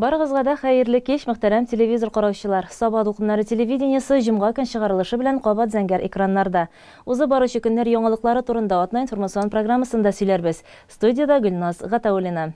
Барыгызга да хәерле кеш, мөхтәрәм телевизор караучылар. Сабат укымнары телевидениесе җомга көн чыгарылышы белән кабат зәңгәр экраннарда. Узы баручы көннәр яңалыклары турында атна информацион программасында сөйләрбез. Студияда Гөлназ Гатауллина.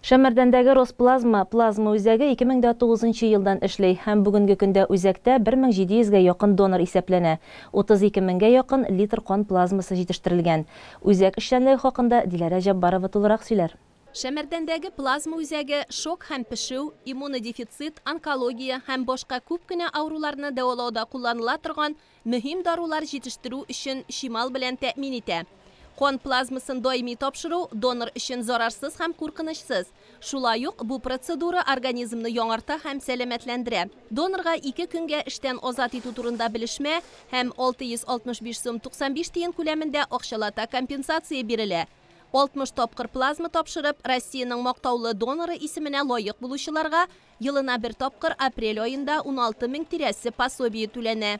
Шәмәрдәндәге Росплазма плазма үзәге 2009 елдан эшләй һәм бүгенге көндә үзәктә 1700-гә якын донор исәпләнә. 32 меңгә якын литр кан плазмасы җитештерелгән. Үзәк эшчәнлеге хакында Диләрә Җаббарова тулырак сөйләр. Шәмәрдәндәге плазма үзәге шок һәм пешү, иммунодефицит, онкология һәм башка күп кенә авыруларны дәвалауда кулланыла торган мөһим дарулар җитештерү өчен шимал белән тәэмин итә. Кан плазмасын даими тапшыру донор өчен зарарсыз һәм куркынычсыз. Шулай ук бу процедура организмны яңарта һәм сәламәтләндерә. Донорга 2 көнгә эштән азат итү турында белешмә һәм 665 сум 95 тиен күләмендә акчалата компенсация бирелә. 60 тапкыр плазма тапшырып, Россиянең мактаулы доноры исеменә лаек булучыларга елына 1 тапкыр апрель аенда 16 мең тирәсе пособие түләнә.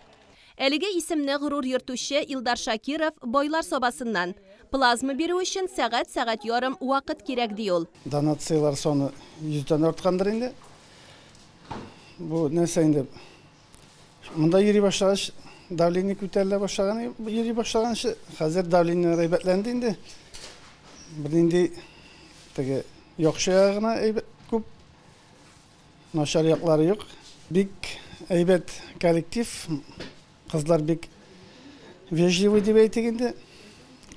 Әлеге исемне горур йөртүче Илдар Шакиров байлар собасыннан. Плазма бирү өчен сәгать ярым вакыт кирәк ди ул. Донациялар соны 100-дән арткандыр инде. Бу нәрсә инде? Монда йөри башлагач, давление күтәрелә башлаган, йөри башлаганчы, хәзер давление әйбәтләнде инде. Бер инде теге яхшы ягына әйбәт күп, начар яклары юк. Бик әйбәт коллектив. Кызлар бик вежливый дип әйтегәндә,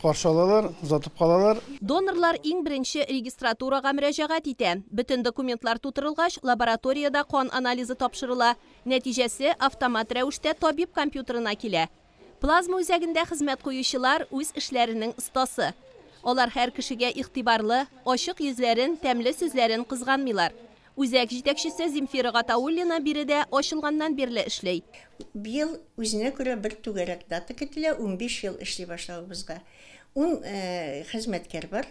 каршы алалар, узатып калалар. Донорлар иң беренче регистратурага мөрәҗәгать итә. Бөтен документлар тутырылгач, лабораториядә кан анализы тапшырыла. Нәтиҗәсе автомат рәвештә табиб компьютерына килә. Плазма үзәгендә хезмәт куючылар үз эшләренең остасы. Алар һәр кешегә игътибарлы, ачык йөзләрен, тәмле сүзләрен кызганмыйлар. Үзәк җитәкчесе Земфира Гатауллина биредә ачылганнан бирле эшләй. Быел үзенә күрә бер түгәрәк дата көтелә, 15 ел эшли башлагыбызга. 10 хезмәткәр бар.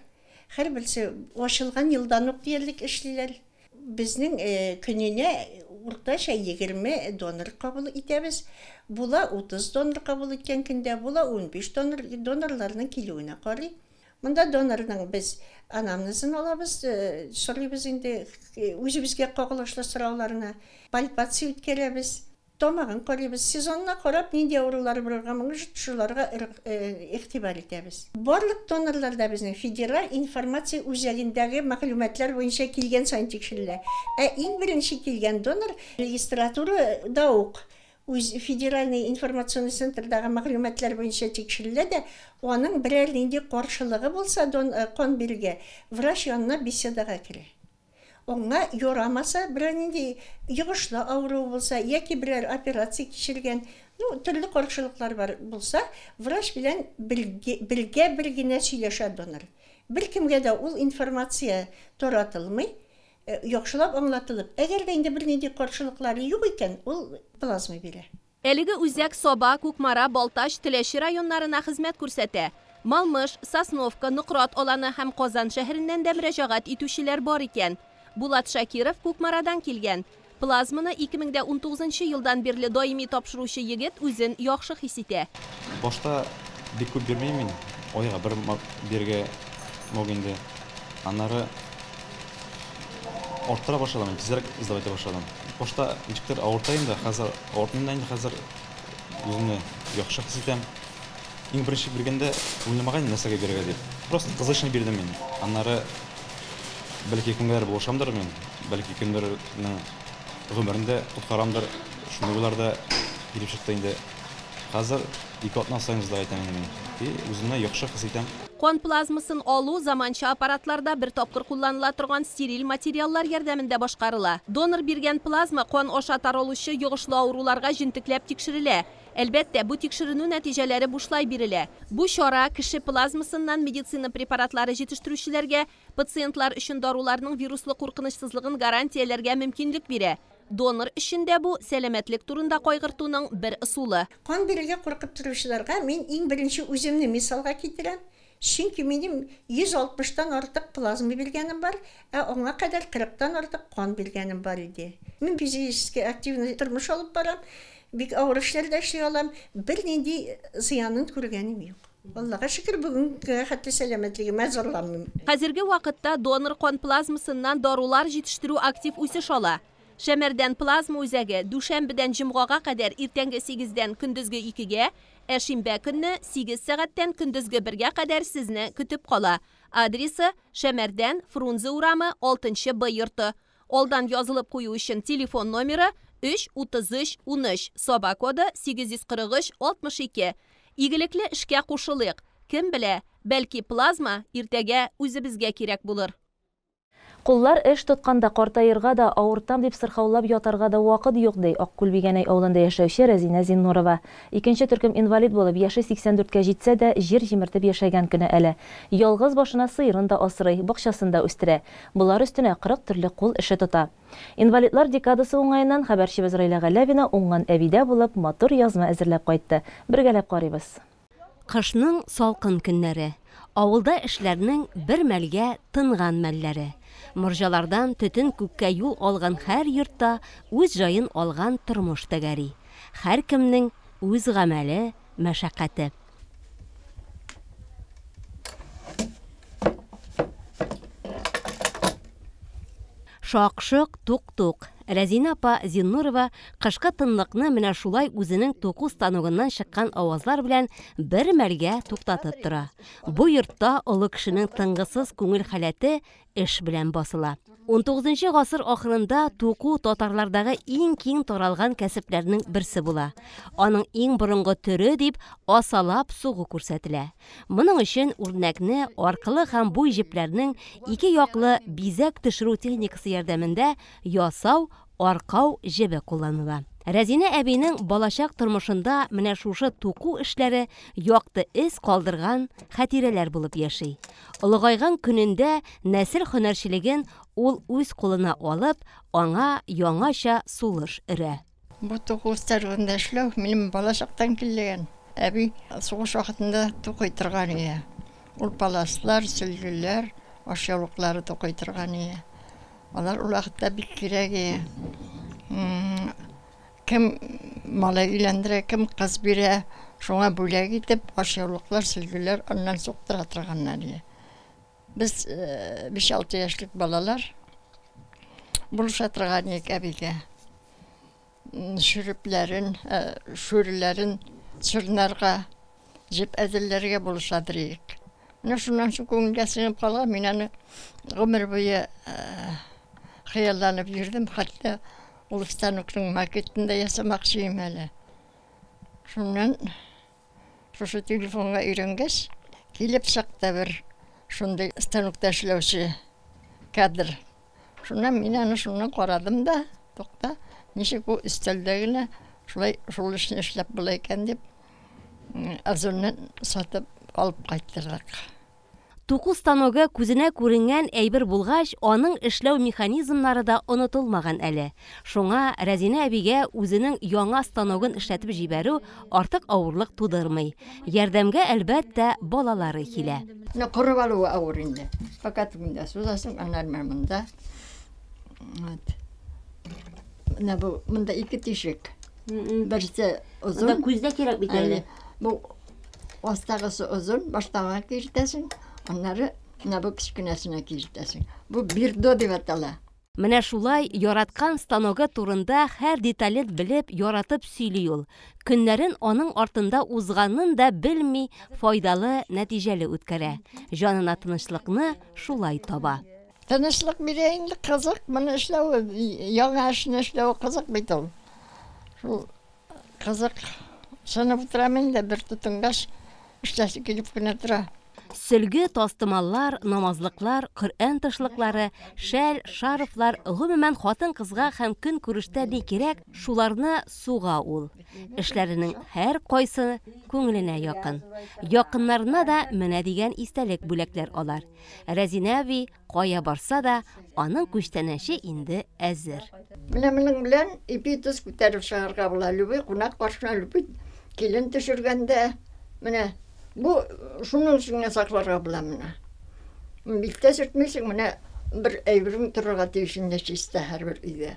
Һәр берсе ачылган елдан ук диярлек эшлиләр. Безнең көненә уртача 20 донор кабул итәбез. Була 30 донор кабул иткән көндә, була 15 донорларның килүенә карый. Монда донорның без анамнезын алабыз, сорыйбыз инде үзебезгә кагылышлы сорауларына, пальпация үткәрәбез, тамагын карыйбыз, сезонына карап нинди авырулар барга моңа шуларга игътибар итәбез. Барлык донорларда безнең федераль информация үзәгендәге мәгълүматлар буенча килгән сайын тикшерелә. Иң беренче килгән донор регистратурада ук үз федеральный информационный центрдагы мәгълүматлар буенча тикшерелә дә, аның берәр нинди каршылыгы булса кан бирүгә, врач янына беседага керә. Аңа ярамаса, берәр нинди йогышлы авыру булса, яки берәр операция кичергән, төрле каршылыклар бар булса, врач белән бергә генә сөйләшә донор. Беркемгә дә ул информация таратылмый. Яхшылап аңлатылып, әгәр дә инде бер нинди каршылыклары юк икән, ул плазма бирә. Әлеге үзәк Соба, Кукмара, Балтач, Теләши районнарына хезмәт күрсәтә. Малмыш, Сосновка, Нократ аланы һәм Казан шәһәреннән дә мөрәҗәгать итүчеләр бар икән. Булат Шакиров Кукмарадан килгән. Плазманы 2019 елдан бирле даими тапшыручы егет үзен яхшы хис итә. Башта бик күп бирмәймен, айга бер биргә могынды. Аннары орттыра башладым, тизрәк издавать башладым. Башта ничектер авыртайм да, хәзер авыртмыйм да, хәзер үземне яхшы хис итәм. Иң беренче биргәндә уйламаган нәрсәгә бирергә дип. Просто кызышны бирдем мин. Аннары бәлки көнгәр булышамдыр мин, бәлки көннәрнең гомерендә тоткарамдыр. Шундыйларда килеп чыкты инде. Хәзер 2 атна сайын издавать итәм мин. Үземне яхшы хис итәм. Кан плазмасын алу заманча аппаратларда бер тапкыр кулланыла торган стериль материаллар ярдәмендә башкарыла. Донор биргән плазма кан аша таралучы йогышлы авыруларга җентекләп тикшерелә. Әлбәттә, бу тикшеренү нәтиҗәләре бушлай бирелә. Бу чара кеше плазмасыннан медицина препаратлары җитештерүчеләргә пациентлар өчен даруларның вируслы куркынычсызлыгын гарантияләргә мөмкинлек бирә. Донор өчен дә бу сәламәтлек турында кайгыртуның бер ысулы. Кан бирергә куркып торучыларга мин иң беренче үземне мисалга китерәм. Чөнки минем 160-тан артык плазма биргәнем бар, аңа кадәр 40-тан артык кан биргәнем бар иде. Мин физически активный тормыш алып барам, бик авыр эшләрдә эшли алам, бер нинди зыянын күргәнем юк. Vallahi şükür bugün hatta selametlігіме zorlanmıyorum. Қазіргі вақытта донор қан плазмасынан дарулар жетіштіру актив өсіш ала. Шәмерден плазма үзәге дүшәмбедән җомғаға қадар иртәнге 8-дән көндезге 2-ге, әшимбә көнне 8 сәгатьтән көндезге 1-ге қадар сезне көтіп қала. Адресы Шәмердән Фрунзе урамы 6-Б йорты. Олдан язылып қою үшін телефон номері 33313, соба коды 843-62. Игелекле эшкә кушылык. Кем белә, бәлки плазма иртәгә үзебезгә кирәк булыр. Куллар эш тотканда картаерга да, авыртам дип сырхаулап ятарга да вакыт юк ди Аккүлбигәнәй авылында яшәүче Рәзинә Зиннурова. Икенче төркем инвалид булып, яше 84-кә җитсә дә, җир җимертеп яшәгән көне әле. Ялгыз башына сыерын да асрый, бакчасында үстерә. Булар өстенә 40 төрле кул эше тота. Инвалидлар декадасы уңаеннан хәбәрчебез Райла Галәвина уңган әбидә булып, матур язма әзерләп кайтты. Бергәләп карыйбыз. Кышның салкын көннәре. Авылда эшләрнең бер мәлгә тынган мәлләре. Морҗалардан төтен күккә юл алган һәр йортта үз җаен алган тормыш тәгәри. Һәр кемнең үз гамәле, мәшәкате. Шак-шок, тук-тук. Рәзинә апа Зиннурова кышкы тынлыкны менә шулай үзенең туку станогыннан чыккан авазлар белән бер мәлгә туктатып тора. Бу йортта олы кешенең тынгысыз күңел халәте эш белән басыла. 19 гасыр ахырында туку татарлардагы иң киң таралган кәсепләрнең берсе була. Аның иң борынгы төрө дип асалап сугу күрсәтелә. Моның өчен үрнәкне аркылы һәм буй җепләрнең ике яклы бизәк төшерү техникасы ярдәмендә ясау, аркау җебе кулланыла. Рәзинә әбинең балачак тормышында менә шушы туку эшләре якты эз калдырган хатирәләр булып яши. Улыгайган көнендә нәсел һөнәрчелеген ул үз кулына алып, аңа яңача сулыш өрә. Бу туку старгында эшләү минем балачактан килгән. Әби сугыш вакытында тукый торган иде. Ул паласлар, сөлгеләр, ашъяулыклары тукый торган иде. Алар улакта бик кирәк. Кем малай үйләндерә, кем кыз бирә, шуңа бүләк итеп, ашъяулыклар, сөлгеләр аннан суктыра торганнар иде. Biz 5-6 yaşlık balalar buluşa торган идек әбигә. Шүрепlerin, шүреләрен сөрнәргә, җеп әзерләргә булышадыр идек. Менә шуннан соң күңелгә сыгып калган, мин аны гомер буе хыялланып йөрдем, хәтта ул станокның макетын да ясамакчы идем әле. Шуннан шушы телефонга өйрәнгәч, килеп чыкты бер шундай станокта эшләүче кадр. Шуннан мин аны шуннан карадым да, тукта, ничек бу өстәлдә генә шулай шул эшне эшләп була икән дип, азырны сатып алып кайттырдык. Туку станогы күзенә күренгән әйбер булгач, аның эшләү механизмнары да онытылмаган әле. Шуңа Рәзинә әбигә үзенең яңа станогын эшләтеп җибәрү артык авырлык тудырмый. Ярдәмгә әлбәттә балалары килә. Ne kurub alığı ağır indi. Fakat bunda suzasın anlar bunda. Ne bu? Bunda iki tişik. Birisi uzun. Bunda күздә кирәк бит әле. Bu ostağısı uzun. Baştağa girtesin. Onları ne bu kiçkünesine girtesin. Bu bir do diye atala. Менә шулай яраткан станогы турында һәр детален белеп, яратып сөйли ул. Көннәрен аның артында узганын да белми, файдалы, нәтиҗәле үткәрә. Җанына тынычлыкны шулай таба. Тынычлык бирә инде кызык, моны эшләү, яңа эшне эшләү кызык бит ул. Шул кызык. Шуны бутырамын да бер тутынгаш эшләсе килеп кенә тора. Сөлге тастымаллар, намазлыклар, Коръән тышлыклары, шәл, шарфлар, гомумән хатын-кызга һәм көн күрештә ни кирәк, шуларны суга ул. Эшләренең һәр кайсы күңеленә якын. Якыннарына да менә дигән истәлек бүләкләр алар. Рәзинә әби кая барса да, аның күчтәнәче инде әзер. Менә моның белән ипи туз күтәреп чыгарга була. Любой кунак каршына любой килен төшергәндә, менә bu şunun üstüne saklarga bulan mına. Bilte sürtmeysin mına bir evrim turga teyşinde çiste her bir ide.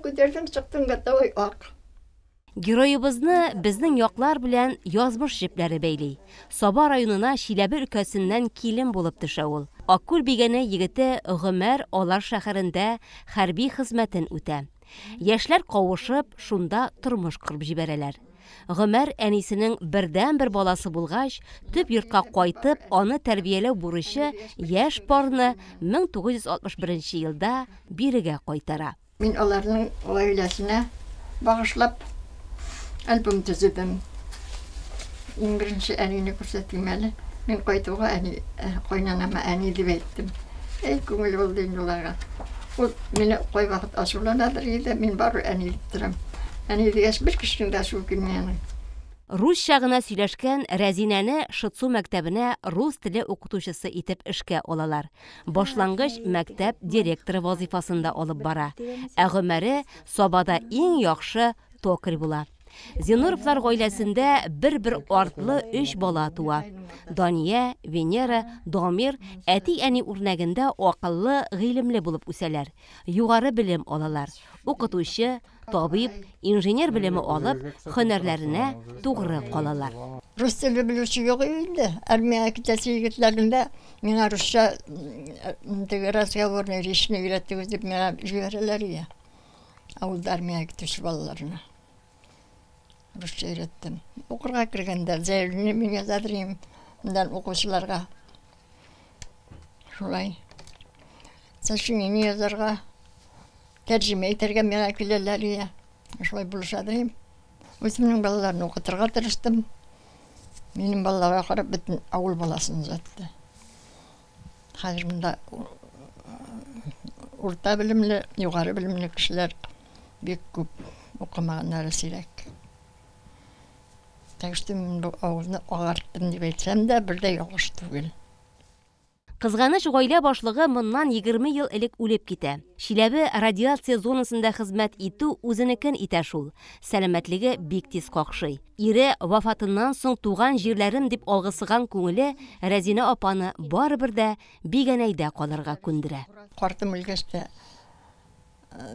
Küderdim çıktım gata oy ak. Героебызны безнең яклар белән язмыш җепләре бәйли. Саба районына Шиләбе өлкәсеннән килен булып төшә ул. Аккүл бигәне егете Гомәр Алар шәһәрендә хәрби хезмәтен үтә. Яшьләр кавышып, шунда тормыш кырып җибәрәләр. Гомәр әнисенең бердән-бер баласы булгач, төп йортка кайтып, аны тәрбияләү бурычы яшь парны 1961 елда бирегә кайтара. Мин аларның гаиләсенә багышлап альбом төзедем. Иң беренче әнине күрсәтим әле. Мин кайтуга әни, кайнанама әни дип әйттем. Күңел булды инде уларга. Ул мине кай вакыт ачуланадыр иде, мин бары әни дип торам. Әни дигәч бер кешенең дә шул килмәгән. Русча гына сөйләшкән Рәзинәне Шытсу мәктәбенә рус теле укытучысы итеп эшкә алалар. Башлангыч мәктәп директоры вазифасында алып бара. Ә Гомәре Сабада иң яхшы токарь була. Зинуровлар гаиләсендә бер артлы 3 бала туа. Дания, Венера, Дамир әти-әни үрнәгендә акыллы, гыйлемле булып үсәләр. Югары белем алалар. Укытучы, табиб, инженер белеме алып, һөнәрләренә тугры калалар. Рус теле белүче юк инде. Армия китәсе егетләрендә миңа русча разговорный речь өйрәтегез дип миңа җибәрәләр иде. Авылда армия китүче балаларына. Русча өйрәттем. Укырга кергәндә зәйлне мин язадырым. Мондан укучыларга. Шулай. Сәшүнне язарга тәрҗемә итәргә миңа киләләр иде. Шулай булышадырым. Үземнең балаларны укытырга тырыштым. Минем балаларга карап бөтен авыл баласын затты. Хәзер монда урта белемле, югары белемле кешеләр бик күп укымаганнары сирәк. Тәгъстим бу авылны агартым дип әйтсәм дә, бер дә ялгыш түгел. Кызганыч гаилә башлыгы моннан 20 ел элек үлеп китә. Шиләбе радиация зонасында хезмәт итү үзенекен итә шул. Сәламәтлеге бик тиз какшый. Ире вафатыннан соң туган җирләрем дип алгысыган күңеле Рәзинә апаны барыбер дә бигәнәйдә калырга күндерә. Картым үлгәчтә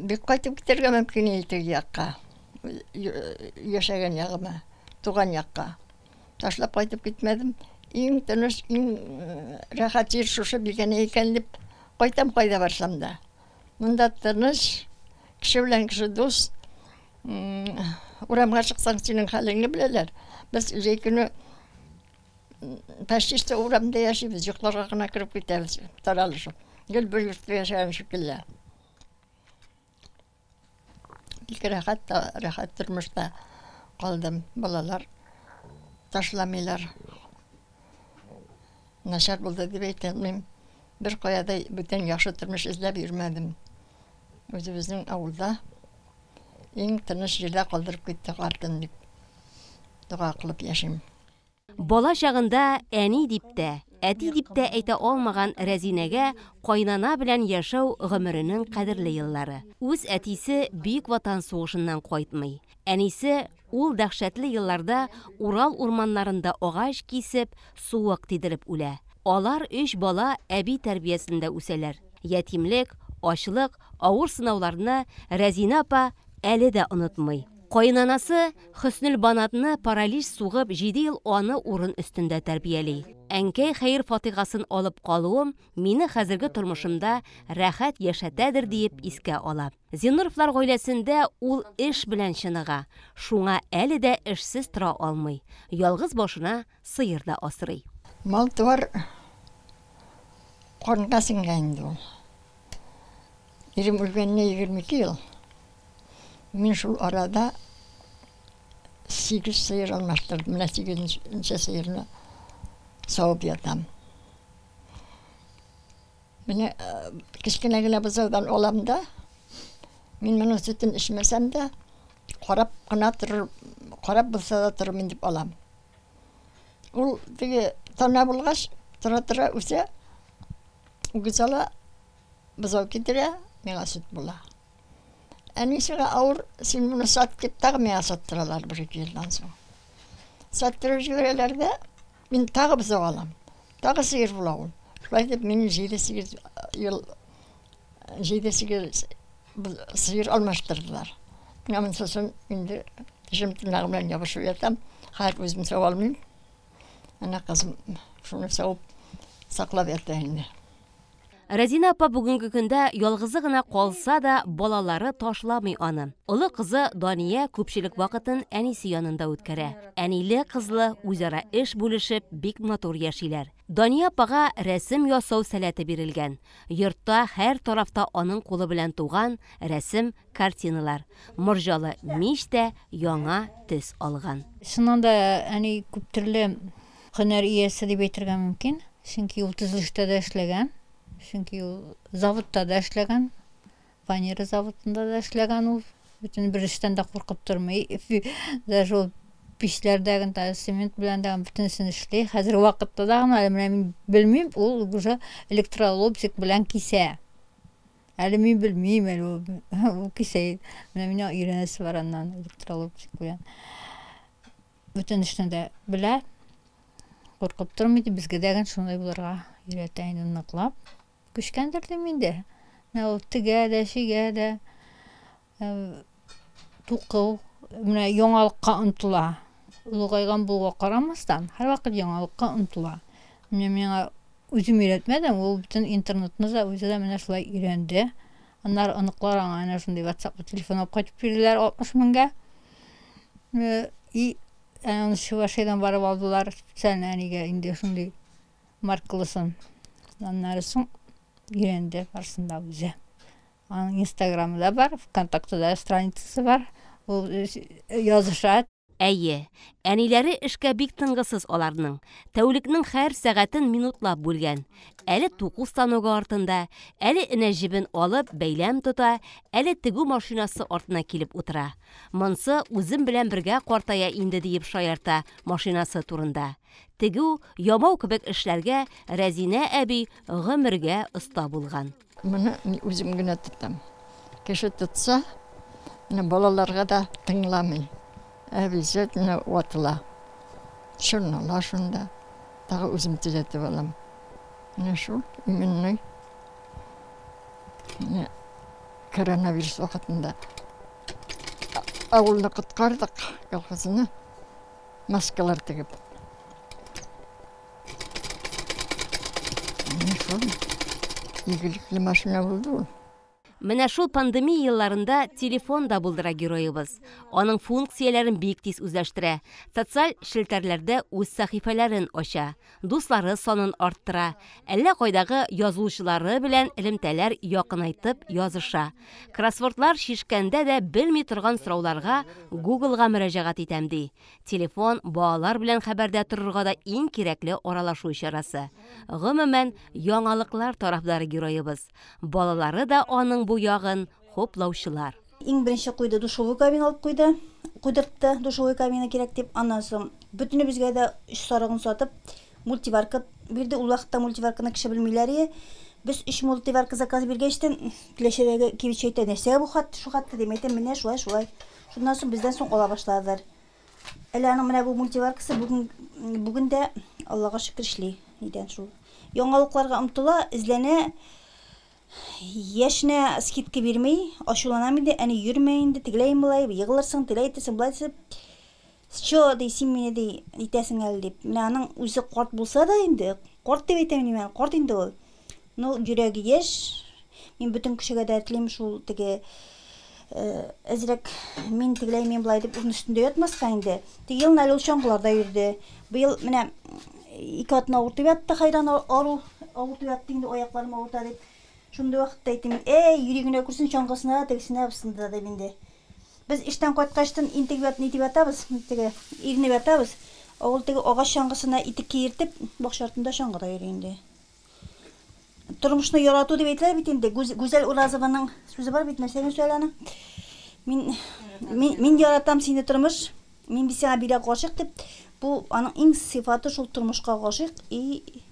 бик кайтып китәргә мөмкин иде якка. Яшәгән ягыма, туган якка. Ташлап кайтып китмәдем. Иң тыныч, иң рәхәт җир шушы бигәнә икән дип кайтам кайда барсам да. Монда тыныч, кеше белән кеше дус. Урамга чыксаң синең хәлеңне беләләр. Без җәйкүне пәшчистә урамда яшибез, йокларга гына кирип китәбез. Таралышып. Гел бер йортта яшәгән шикелле. Бик рәхәт тормышта калдым. Балалар ташламыйлар. Начар булды дип әйтәм. Бер каяда бүтән яхшы тормыш эзләп йөрмәдем. Үзебезнең авылда иң тыныч җирдә калдырып китте картын дип дуга кылып яшим. Бала чагында әни дип тә, әти дип тә әйтә алмаган Рәзинәгә кайнана белән яшәү гомеренең кадерле еллары. Үз әтисе Бөек Ватан сугышыннан кайтмый. Әнисе ул дәһшәтле елларда Урал урманнарында агач кисеп, суык тидереп үлә. Алар 3 бала әби тәрбиясендә үсәләр. Ятимлек, ачлык, авыр сынауларны Рәзинә апа әле дә онытмый. Кайнанасы Хөснел Банатны паралич сугып 7 ел аны урын өстендә тәрбияли. Әнкәй хәер фатигасын алып калуым мине хәзерге тормышымда рәхәт яшәтәдер диеп искә ала. Зинуровлар гаиләсендә ул эш белән чыныга. Шуңа әле дә эшсез тора алмый. Ялгыз башына сыер да асрый. Мал туар канга сиңгән инде ул. Ирем үлгәнне 22 ел. Мин шул арада 8 сыер алмаштырдым. Менә 8-нче сыерны савып ятам. Менә кечкенә генә бозаудан алам да, мин моның сөтен эчмәсәм дә, карап кына торыр, карап булса да торырмын дип алам. Ул теге тана булгач, тора үсә, үгезала бозау китерә, миңа сөт була. Әнисегә авыр, син моны сат дип тагы миңа саттыралар 1-2 елдан соң. Саттырып җибәрәләр дә, мин тагы бозау алам. Тагы сыер була ул. Шулай дип мин 7-8 ел 7-8 сыер алмаштырдылар. Мин сосын инде Тишим тырнагым белән ябышып ятам. Хәзер үзем сау алмыйм. Ана кызым шуны сауып саклап ята инде. Разина апа бүгенге көндә ялгызы гына калса да, балалары ташламый аны. Улы кызы Дания күпчелек вакытын әнисе янында үткәрә. Әниле кызлы үзара эш бүлешеп бик матур яшиләр. Дания апага рәсем ясау сәләте бирелгән. Йортта һәр тарафта аның кулы белән туган рәсем картиналар. Морҗалы мич тә яңа төс алган. Шуннан да әни күп төрле һөнәр иясе дип әйтергә мөмкин. Чөнки ул төзелештә дә эшләгән. Чөнки ул заводта да эшләгән. Фанера заводында да эшләгән ул. Бүтән бер эштән дә куркып тормый. Даже ул пичләрдәге цемент белән дә бүтәнсен эшли. Хәзер вакытта да мин белмим, ул уже электролобзик белән кисә. Әле мин белмим, әле ул кисә. Менә өйрәнәсе бар аннан электролобзик белән. Бүтән эштән дә белә. Куркып тормый, безгә дәгән шундай булырга өйрәтә инде ныклап. Күчкәндер дим инде. Менә ул тегә дә, шигә дә туқыл, менә яңалыкка ынтыла. Улгайган булуга карамастан, һәр вакыт яңалыкка ынтыла. Миңа үзем өйрәтмәдем, ул бүтән интернетны да үзе дә менә шулай өйрәнде. Аннар аныклар аңа әнә шундый WhatsApp телефон алып кайтып бирделәр 60 меңгә. И аны Чувашиядән барып алдылар, специально әнигә инде шундый маркалысын. Аннары соң өйрәнде барсында үзе. Аның Инстаграмы да бар, ВКонтакте да страницасы бар. Ул языша. Әйе, әниләре эшкә бик тынгысыз аларның. Тәүлекнең һәр сәгатен минутлап бүлгән. Әле туку станогы артында, әле энәҗибен алып бәйләм тота, әле тегү машинасы артына килеп утыра. Монсы үзем белән бергә картая инде диеп шаярта машинасы турында. Тегү, ямау кебек эшләргә Разина әби гомергә оста булган. Моны үзем генә тотам. Кеше тотса, балаларга да тыңламый. Обязательно ватыла. Шырнала шунда. Тағы өзім түзетіп алам. Міне шул, именной. Коронавирус вақытында ауылды құтқардық колхозына маскалар тігіп. Міне шул, игіліклі машина болды ол. Менә шул пандемия елларында телефон да булдыра героебыз. Аның функцияләрен бик тиз үзләштерә. Социаль шелтәрләрдә үз сәхифәләрен ача. Дуслары санын арттыра. Әллә кайдагы язылучылары белән элемтәләр якынайтып языша. Кроссвордлар шишкәндә дә белми торган сорауларга Google-га мөрәҗәгать итәм ди. Телефон балалар белән хәбәрдә торырга да иң кирәкле аралашу чарасы. Гомумән, яңалыклар тарафдары героебыз. Балалары да аның бу ягын хоплаучылар. Иң беренче куйды душовой кабина алып куйды. Куйдыртты, душовой кабина кирәк дип. Аннан соң бүтүнебезгә дә 3 сарыгын сатып, мультиварка бирде. Ул вакытта мультиварканы кеше белмиләр. Без 3 мультиварка заказ биргәчтен, киләчәгә кибет әйтә, нәрсә бу хат, шу хатты дип әйтәм, менә шулай. Шуннан соң бездән соң ала башладылар. Әле аның менә бу мультиваркасы бүген дә Аллага шөкер эшли. Идән шул. Яңалыкларга омтыла, изләнә. Яшне скидка бирмей, ачуланам инде, әни йөрмә инде, тигләйм булай, йыгылырсың, тиләйтесең, булайсы. Чо ди син мине ди итәсең әле дип. Менә аның үзе карт булса да инде, карт дип әйтәм мин, карт инде ул. Ну, йөрәге яшь. Мин бүтән кешегә дә телим шул теге әзрәк мин тигләйм булай дип уның өстендә ятмаска инде. Теге ел әле ул чаңгыларда йөрде. Бу ел менә 2 атна авыртып ятты, хайран авыртып ятты инде, аякларым авырта дип. Шундай вакытта әйтәм, йөрегенә күрсен чаңгысына, тегесенә бусында дип инде. Без иштән кайткачтан интегратны итеп ятабыз, теге ирне ятабыз. Ул теге агач чаңгысына итеп киертеп, бакчартында чаңгыда йөри инде. Тормышны ярату дип әйтәләр бит инде. Гүзәл Уразованың сүзе бар бит, нәрсәгә сөйләнә. Мин яратам сине тормыш, мин бисәгә бирә гашык дип. Бу аның иң сыйфаты шул тормышка гашык и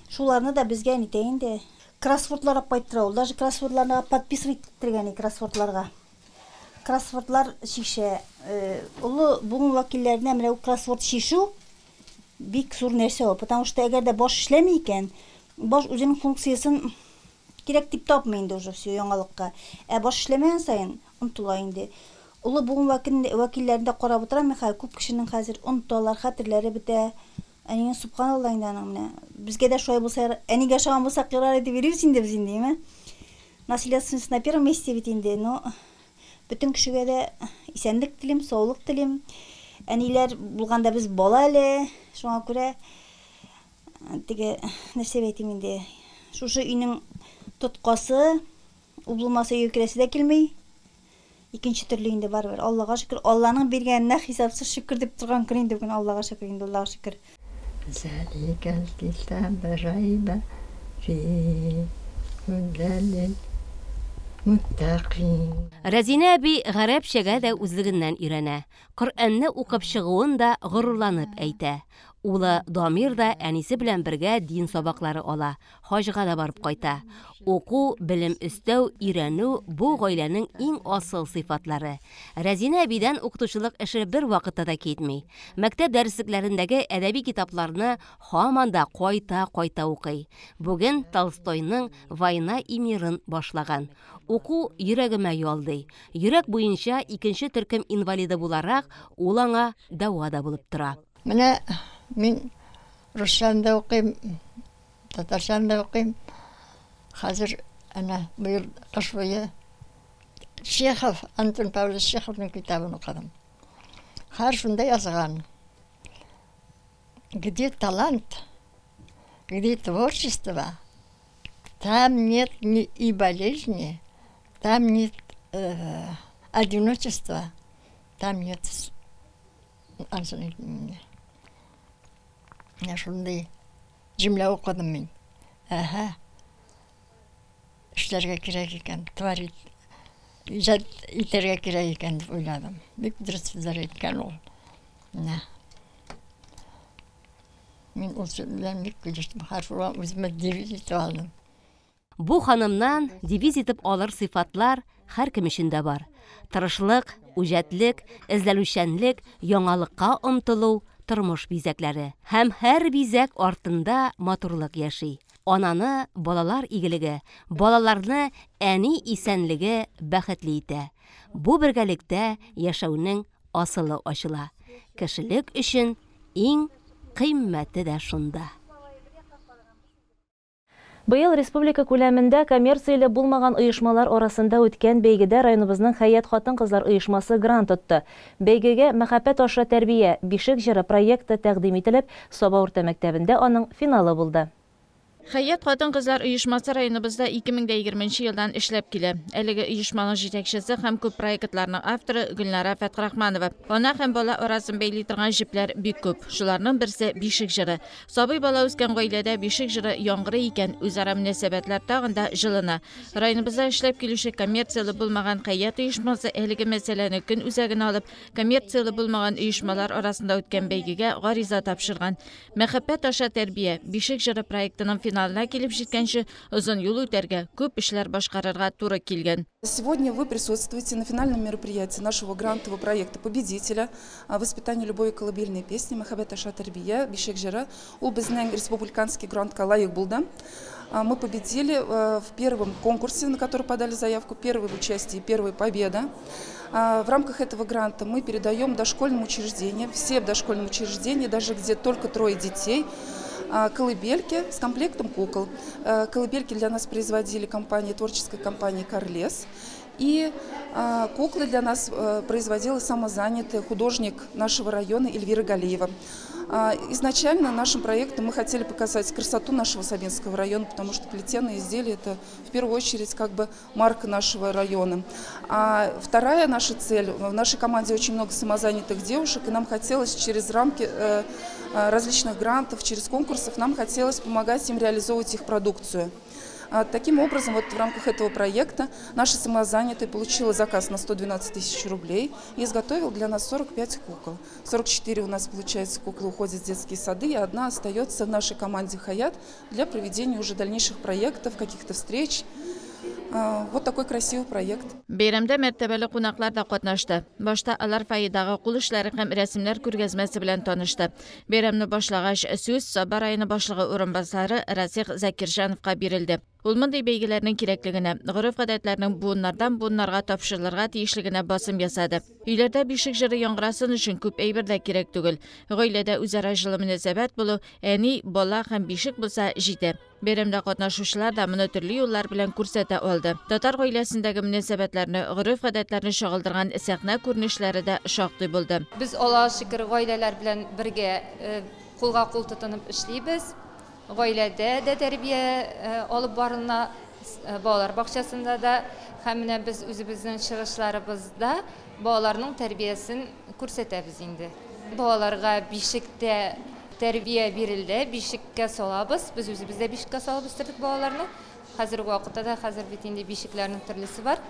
шуларны да безгә әйтә инде. Кроссвордлар апайттыра ул. Даже кроссвордларга подписывать иттергән кроссвордларга. Кроссвордлар шише. Улы бүгүн вакилләренә менә кроссворд шишу бик зур нәрсә ул. Потому что әгәр дә баш эшләми икән, баш үзенең функциясын кирәк дип тапмый инде уже все яңалыкка. Баш эшләмәгән сайын омтыла инде. Улы буын вәкилләрендә карап утырам, мен күп кешенең хәзер оныталар, хәтерләре бетә. Әнигә субханаллаһ инде аның менә. Безгә дә шулай булса, әнигә шаган булса кирар итеп бирибез инде без инде, наследственность на первом месте бит инде, но bütün кешегә дә исәнлек телим, саулык телим. Әниләр булганда без бала әле, шуңа күрә теге нәрсә әйтим инде. Шушы өйнең тоткасы, ул булмаса йөкрәсе дә килми. Икенче төрле инде барбер. Аллага шөкер, Алланың биргәненә хисапсыз шөкер дип торган көн инде бүген. Аллага шөкер инде, Аллага шөкер. Заликал китаб райба фи худалил муттақин. Рәзинә әби гарәпчәгә дә үзлегеннән өйрәнә. Коръәнне укып чыгуын да горурланып әйтә. Улы Дамир да әнисе белән бергә дин сабаклары ала. Хаҗга да барып кайта. Уку, белем өстәү, өйрәнү бу гаиләнең иң асыл сыйфатлары. Рәзинә әбидән укытучылык эше бер вакытта да китми. Мәктәп дәреслекләрендәге әдәби китапларны һаман да кайта укый. Бүген Толстойның «Война и мирын» башлаган. Уку йөрәгемә ялдый. Йөрәк буенча икенче төркем инвалиды буларак, ул аңа дәва да булып тора. Менә мин русчанда укыйм, татарчанда укыйм. Хәзер ана быел кыш буе Чехов, Антон Павлович Чеховның китабын укыдым. Һәр шунда язган. Где талант, где творчество, там нет и болезни, там нет одиночества, там нет Я шундай җөмлә укыдым мин. Эшләргә кирәк икән, творить, иҗат итәргә кирәк икән дип уйладым. Бик дөрес сүзләр әйткән ул. Мин ул сүзләрне бик килештем. Һәр үземә девиз итеп алдым. Бу ханымнан девиз итеп алыр сыйфатлар һәр кем өчендә бар. Тырышлык, үҗәтлек, эзләүчәнлек, яңалыкка омтылу, тормыш бизәкләре. Һәм һәр бизәк артында матурлык яши. Ананы балалар игелеге, балаларны әни исәнлеге бәхетле итә. Бу бергәлектә яшәүнең асылы ачыла. Кешелек өчен иң кыйммәте дә шунда. Быел республика күләмендә коммерцияле булмаган оешмалар арасында үткән бәйгедә районыбызның Хәят хатын-кызлар оешмасы грант тотты. Бәйгегә Мәхәббәт аша тәрбия бишек җыры проекты тәкъдим ителеп, Саба урта мәктәбендә аның финалы булды. Хәят хатын-кызлар оешмасы районыбызда 2020 елдан эшләп килә. Әлеге оешманың җитәкчесе һәм күп проектларның авторы Гөлнара Фәтхрахманова. Ана һәм бала арасын бәйли торган җепләр бик күп. Шуларның берсе бишек җыры. Сабый бала үскән гаиләдә бишек җыры яңгырый икән, үзара мөнәсәбәтләр тагын да җылына. Районыбызда эшләп килүче коммерцияле булмаган Хәят оешмасы әлеге мәсьәләне көн үзәгенә алып, коммерцияле булмаган оешмалар арасында үткән бәйгегә гариза тапшырган. Мәхәббәт аша тәрбия бишек җыры проектының финалына килеп җиткәнче озын юл үтәргә, күп эшләр башкарырга туры килгән. Сегодня вы присутствуете на финальном мероприятии нашего грантового проекта победителя «Воспитание любой колыбельной песни» Мәхәббәт аша тәрбия бишек җыры. Ул безнең республиканский грантка лайык булды. Мы победили в первом конкурсе, на который подали заявку, первое участие, первая победа. В рамках этого гранта мы передаем дошкольным учреждениям, все дошкольные учреждения, даже где только 3 детей, колыбельки с комплектом кукол. Колыбельки для нас производили творческая компания «Карлес». И куклы для нас производила самозанятый художник нашего района Эльвира Галиева. Изначально нашим проектом мы хотели показать красоту нашего Сабинского района, потому что плетеные изделия – это в первую очередь как бы марка нашего района. А вторая наша цель – в нашей команде очень много самозанятых девушек, и нам хотелось через рамки различных грантов, через конкурсов, нам хотелось помогать им реализовывать их продукцию. Таким образом, вот в рамках этого проекта наша самозанятая получила заказ на 112 тысяч рублей и изготовил для нас 45 кукол. 44 у нас, получается, куклы уходят в детские сады, и одна остается в нашей команде «Хаят» для проведения уже дальнейших проектов, каких-то встреч. Вот такой красивый проект. Бәйрәмдә мәртәбәле кунаклар да катнашты. Башта алар файдагы кул эшләре һәм рәсемнәр күргәзмәсе белән танышты. Бәйрәмне башлагач сүз Саба районы башлыгы урынбасары Расих Закирҗановка бирелде. Ул мондый бәйгеләрнең кирәклегенә, гореф-гадәтләрнең буыннардан буыннарга тапшырылырга тиешлегенә басым ясады. Өйләрдә бишек җыры яңгырасын өчен күп әйбер дә кирәк түгел. Гаиләдә үзара җылы мөнәсәбәт булу, әни, бала һәм бишек булса җитә. Бәйрәмдә катнашучылар да моны төрле юллар белән күрсәтә алды. Татар гаиләсендәге мөнәсәбәтләрне, гореф-гадәтләрне чагылдырган сәхнә күренешләре дә шактый булды. Без Аллаһка шөкер гаиләләр белән бергә кулга кул тотынып эшлибез. Гаиләдә дә тәрбия алып барына, балалар бакчасында да, һәм менә без үзебезнең чыгышларыбызда балаларның тәрбиясен күрсәтәбез инде. Балаларга бишектә тәрбия бирелде, бишеккә салабыз, без үзебездә бишеккә салып үстердек балаларны. Хәзерге вакытта да хәзер бит инде бишекләрнең төрлесе бар.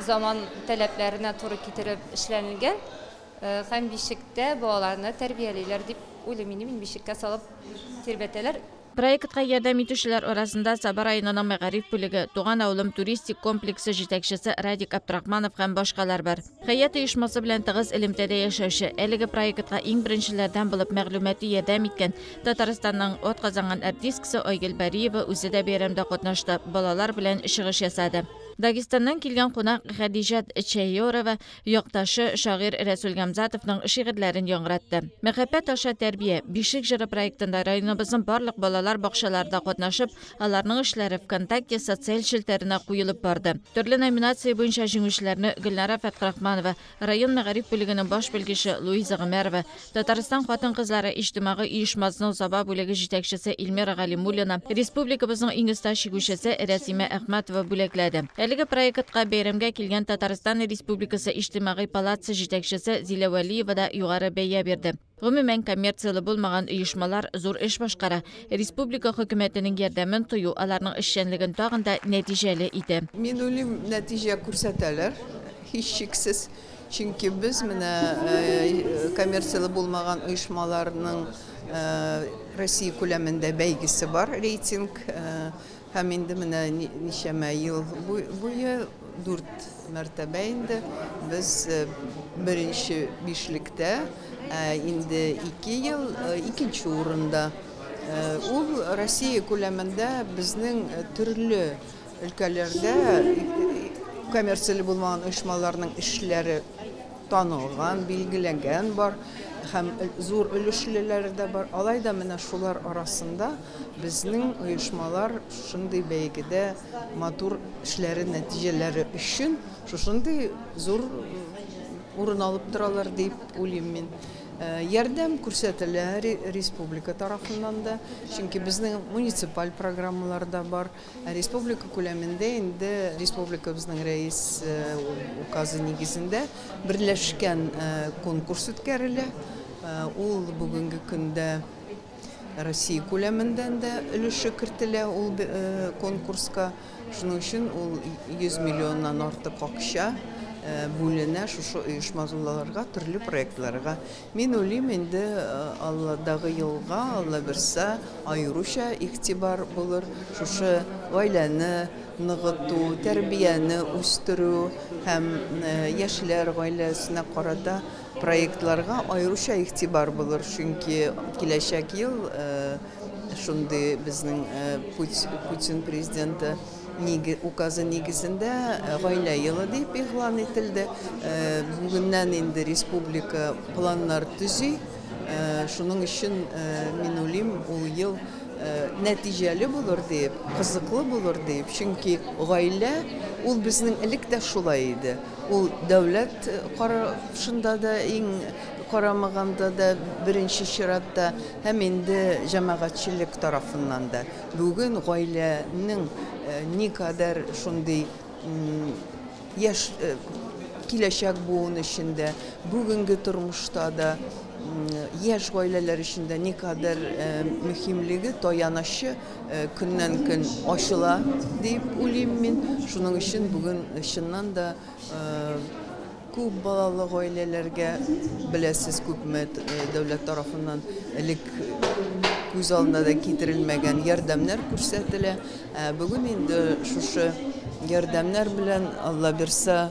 Заман таләпләренә туры китереп эшләнелгән. Һәм бишектә балаларны тәрбиялиләр дип уйлыйм, мин бишеккә салып тирбәтәләр. Проектка ярдәм итүчеләр арасында Сабар районының мәгариф бүлеге, Туган авылым туристик комплексы җитәкчесе Радик Абдрахманов һәм башкалар бар. Хәят оешмасы белән тыгыз элемтәдә яшәүче, әлеге проектка иң беренчеләрдән булып мәгълүмати ярдәм иткән Татарстанның атказанган артисткасы Айгөл Бариева үзе дә бәйрәмдә катнашты, балалар белән чыгыш ясады. Дагестаннан килгән кунак Хәдиҗат Чәйорова якташы шагыйрь Рәсүл Гамзатовның шигырьләрен яңгыратты. Мәхәббәт аша тәрбия бишек җыры проектында районыбызның барлык балалар бакчаларында катнашып, аларның эшләре ВКонтакте социаль челтәренә куелып барды. Төрле номинация буенча җиңүчеләрне Гөлнара Фәтхрахманова, район мәгариф бүлегенең баш белгече Луиза Гомәрова, Татарстан хатын-кызлары иҗтимагый оешмасының Саба бүлеге җитәкчесе Илмира Галимуллина, республикабызның иң оста шигүчесе Рәсимә Әхмәтова бүләкләде. Әлеге проектка бәйрәмгә килгән Татарстан Республикасы иҗтимагый палатасы җитәкчесе Зилә Вәлиева да югары бәя бирде. Гомумән коммерцияле булмаган оешмалар зур эш башкара. Республика хөкүмәтенең ярдәмен тою аларның эшчәнлеген тагын да нәтиҗәле итә. Мин уйлыйм, нәтиҗә күрсәтәләр. Һичшиксез. Чөнки без менә коммерцияле булмаган оешмаларның Россия күләмендә бәйгесе бар, рейтинг. Һәм инде менә ничәмә ел буе 4 мәртәбә инде без беренче бишлектә, инде 2 ел икенче урында. Ул Россия күләмендә безнең төрле өлкәләрдә коммерцияле булмаган оешмаларның эшләре танылган, билгеләнгән бар. Һәм зур өлешлеләр дә бар. Алай да менә шулар арасында безнең оешмалар шундый бәйгедә матур эшләре нәтиҗәләре өчен шундый зур урын алып торалар дип уйлыйм мин. Ярдәм күрсәтелә республика тарафыннан да, чөнки безнең муниципаль программалар да бар. Республика күләмендә инде республикабызның рәис указы нигезендә берләшкән конкурс үткәрелә. Ул бүгенге көндә Россия күләмендән дә өлеше кертелә ул конкурска. Шуның өчен ул 100 миллионнан артык акча бүленә шушы оешмаларга, төрле проектларга. Мин уйлыйм, инде Алладагы елга, Алла берсә, аеруча игътибар булыр шушы гаиләне ныгыту, тәрбияне үстерү һәм яшьләр гаиләсенә карата проектларга аеруча игътибар булыр. Чөнки киләчәк ел шундый безнең Путин президенты указы нигезендә гаилә елы дип игълан ителде. Бүгеннән инде республика планнар төзи. Шуның өчен мин уйлыйм, ул ел нәтиҗәле булыр дип, кызыклы булыр дип. Чөнки гаилә ул безнең элек тә шулай иде. Ул дәүләт карашында да иң карамаганда да беренче чиратта һәм инде җәмәгатьчелек тарафыннан да. Бүген гаиләнең никадәр шундый яшь киләчәк буын эчендә, бүгенге тормышта да яшь гаиләләр эчендә никадәр мөһимлеге, таянышы көннән-көн ачыла дип уйлыйм мин. Шуның өчен бүген чыннан да күп балалы гаиләләргә беләсез күпме дәүләт тарафыннан элек күз алдына да китерелмәгән ярдәмнәр күрсәтелә. Бүген инде шушы ярдәмнәр белән Алла берсә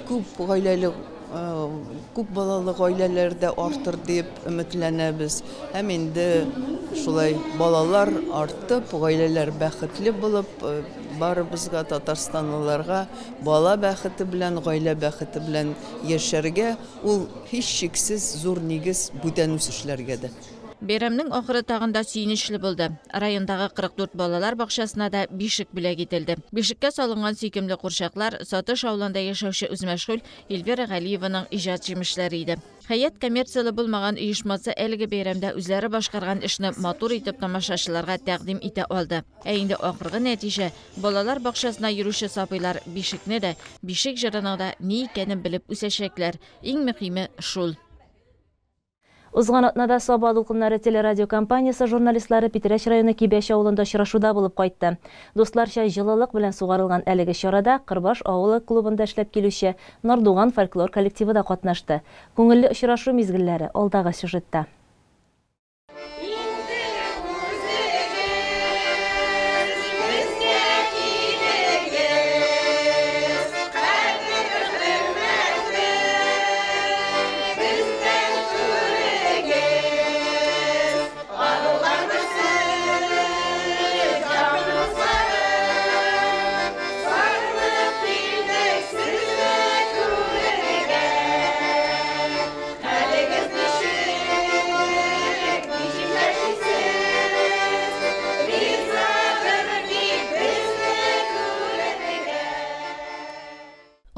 күп гаиләле күп балалы гаиләләрдә артыр дип өметләнәбез. Һәм инде шулай балалар артып, гаиләләр бәхетле булып, барыбызга Татарстанлыларга бала бәхете белән, гаилә бәхете белән яшәргә, ул һичшиксез зур нигез бүтән үсешләргә дә. Бәйрәмнең ахыры тагында сөйнешле булды. Райондагы 44 балалар бакчасына да бишек бүләк ителде. Бишеккә салынган сөйкемле курчаклар Сатыш авылында яшәүче үзмәшгуль Эльвира Галиеваның иҗат җимешләре иде. Хәят коммерцияле булмаган оешмасы әлеге бәйрәмдә үзләре башкарган эшне матур итеп тамашачыларга тәкъдим итә алды. Ә инде ахыргы нәтиҗә балалар бакчасына йөрүче сапыйлар бишекне дә, бишек җырының да ни икәнен белеп үсәчәкләр. Иң мөһиме шул. Узган атнада Саба дулкыннары телерадио компаниясы журналистлары Питрәч районы Кибәш авылында очрашуда булып кайтты. Дусларча җылылык белән сугарылган әлеге чарада Кырбаш авылы клубында эшләп килүче Нордуган фольклор коллективы да катнашты. Күңелле очрашу мизгелләре алдагы сюжетта.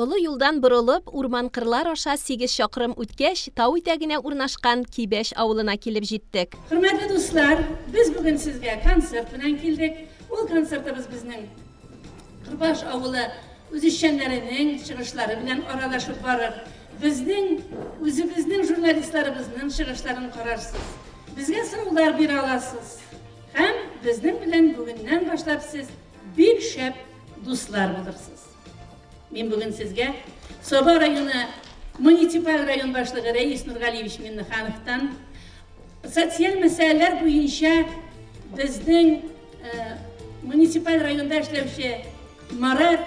Олы юлдан борылып, урман кырлар аша 8 чакрым үткәч, тау итәгенә урнашкан Кибәш авылына килеп җиттек. Хөрмәтле дуслар, без бүген сезгә концерт белән килдек. Ул концертыбыз безнең Кырбаш авылы үзешчәннәренең чыгышлары белән аралашып барыр. Безнең үзебезнең журналистларыбызның чыгышларын карарсыз. Безгә сораулар бирә аласыз. Һәм безнең белән бүгеннән башлап сез бик шәп дуслар булырсыз. Мен бүген сезгә Саба районы муниципаль район башлыгы Рәис Нургалиевич Миннехановтан социаль мәсьәләләр буенча безнең муниципаль районда эшләүче Марат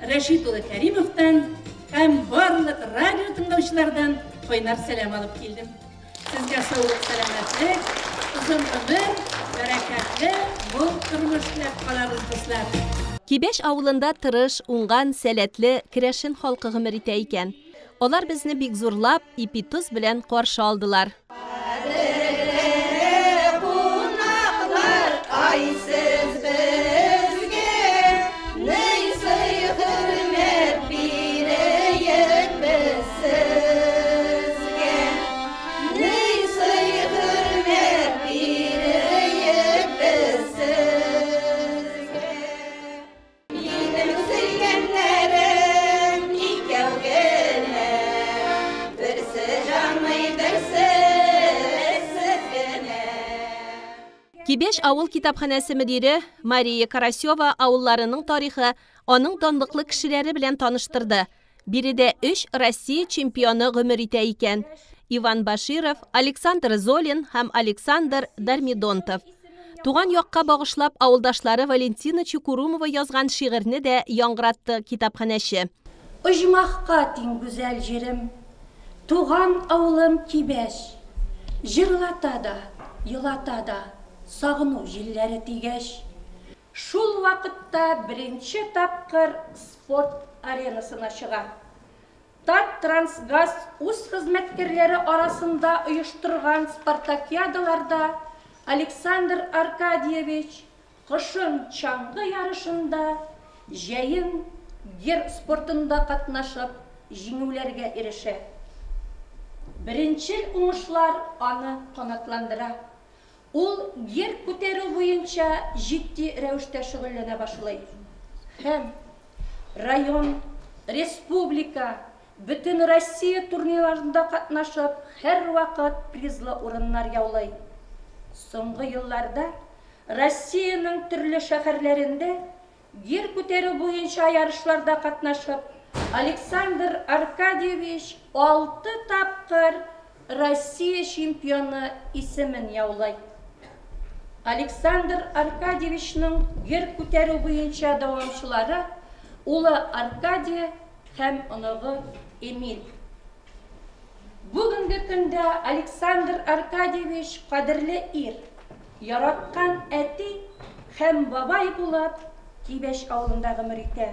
Рәшит улы Кәримовтан һәм барлык радио тыңлаучылардан кайнар сәлам алып килдем. Сезгә саулык, сәламәтлек, озын гомер, бәрәкәтле, мул тормыш теләп калабыз, дуслар. Кибәш авылында тырыш, уңган, сәләтле, керәшен халкы гомер итә икән. Алар безне бик зурлап, ипи-туз белән каршы алдылар. Кибәш авыл китапханәсе мөдире Мария Карасева авылларының тарихы, аның данлыклы кешеләре белән таныштырды. Биредә 3 Россия чемпионы гомер итә икән. Иван Баширов, Александр Золин һәм Александр Дармидонтов. Туган якка багышлап авылдашлары Валентина Чукурумова язган шигырьне дә яңгыратты китапханәче. Оҗмахка тиң гүзәл җирем, туган авылым Кибәш, җырлата да, елата да. Сагыну җилләре тигәч, шул вакытта беренче тапкыр спорт аренасына чыга. Таттрансгаз үз хезмәткәрләре арасында оештырган спартакиадаларда Александр Аркадьевич кышын чаңгы ярышында, җәен гер спортында катнашып, җиңүләргә ирешә. Беренче уңышлар аны канатландыра. Ул гер күтәрү буенча җитди рәвештә шөгыльләнә башлый. Һәм район, республика, бөтен Россия турнирларында катнашып, һәр вакыт призлы урыннар яулый. Соңгы елларда Россиянең төрле шәһәрләрендә гер күтәрү буенча ярышларда катнашып, Александр Аркадьевич 6 тапкыр Россия чемпионы исемен яулый. Александр Аркадьевичның гер күтәрү буенча дәвамчылары улы Аркадий һәм оныгы Эмиль. Бүгінгі күнде Александр Аркадьевич қадірлі ир, яратқан әти һәм бабай булып, Тибеш ауылында гомер итә.